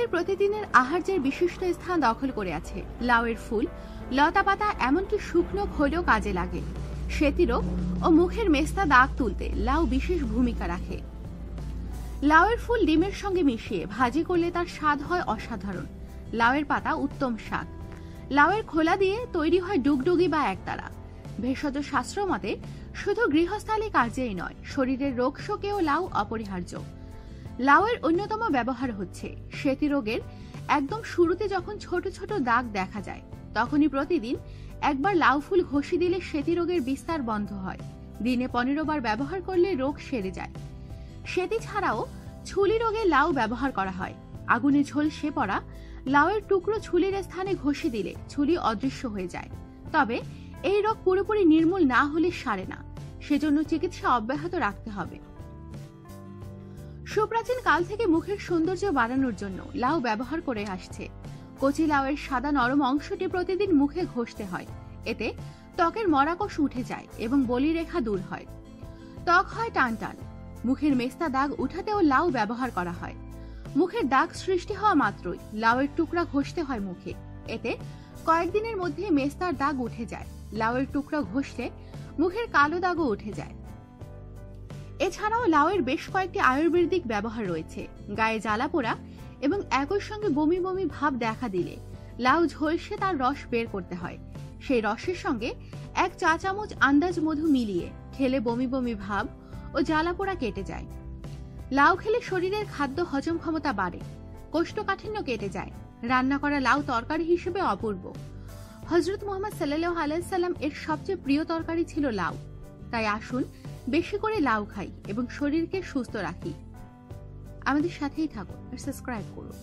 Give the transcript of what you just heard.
আমাদের প্রতিদিনের আহার্যের বিশিষ্ট স্থান দখল করে আছে। লাউয়ের ফুল, লতা পাতা এমনকি শুকনো খোলও কাজে লাগে। সেতিরোগ ও মুখের মেস্তা দাগ তুলতে লাউ বিশেষ ভূমিকা রাখে। লাউয়ের ফুল ডিমের সঙ্গে মিশিয়ে ভাজি করলে তার স্বাদ হয় অসাধারণ। লাউয়ের পাতা উত্তম শাক। লাউয়ের খোলা দিয়ে তৈরি হয় ডুগডুগি বা একতারা। ভেষজ শাস্ত্র মতে শুধু গৃহস্থালী কার্যেই নয়, শরীরের রোগ শোকেও লাউ অপরিহার্য। লাউয়ের অন্যতম ব্যবহার হচ্ছে সেতি রোগের একদম শুরুতে যখন ছোট ছোট দাগ দেখা যায়, তখনই প্রতিদিন একবার লাউ ফুল ঘষে দিলে সেতি রোগের বিস্তার বন্ধ হয়। দিনে 15 বার ব্যবহার করলে রোগ সেরে যায়। সেতি ছাড়াও ছুলি রোগে লাউ ব্যবহার করা হয়। আগুনে ঝলসে পড়া লাউয়ের টুকরো ছুলির স্থানে ঘষে দিলে ছুলি অদৃশ্য হয়ে যায়। তবে এই রোগ পুরোপুরি নির্মূল না হলে সারে না, সেজন্য চিকিৎসা অব্যাহত রাখতে হবে। সুপ্রাচীন কাল থেকে মুখের সৌন্দর্য বাড়ানোর জন্য লাউ ব্যবহার করে আসছে। কচি লাউয়ের সাদা নরম অংশটি প্রতিদিন মুখে ঘষতে হয়। এতে ত্বকের মরাকোষ উঠে যায় এবং বলিরেখা দূর হয়। ত্বক হয় টানটান। মুখের মেস্তা দাগ উঠাতেও লাউ ব্যবহার করা হয়। মুখের দাগ সৃষ্টি হওয়া মাত্রই লাউয়ের টুকরা ঘষতে হয় মুখে। এতে কয়েকদিনের মধ্যে মেস্তার দাগ উঠে যায়। লাউয়ের টুকরা ঘষলে মুখের কালো দাগও উঠে যায়। এছাড়াও লাউয়ের বেশ কয়েকটি আয়ুর্বেদিক ব্যবহার রয়েছে। গায়ে জ্বালা পোড়া এবং একই সঙ্গে বমি বমি ভাব দেখা দিলে লাউ ঝলসে তার রস বের করতে হয়। সেই রসের সঙ্গে 1 চা চামচ আন্দাজ মধু মিলিয়ে খেলে বমি বমি ভাব ও জ্বালা পোড়া কেটে যায়। লাউ খেলে শরীরের খাদ্য হজম ক্ষমতা বাড়ে, কোষ্ঠকাঠিন্য কেটে যায়। রান্না করা লাউ তরকারি হিসেবে অপূর্ব। হযরত মুহাম্মদ সাল্লাল্লাহু আলাইহি সাল্লাম এর সবচেয়ে প্রিয় তরকারি ছিল লাউ। তাই আসুন বেশি করে লাউ খাই এবং শরীরকে সুস্থ রাখি। আমাদের সাথেই থাকুন আর সাবস্ক্রাইব করুন।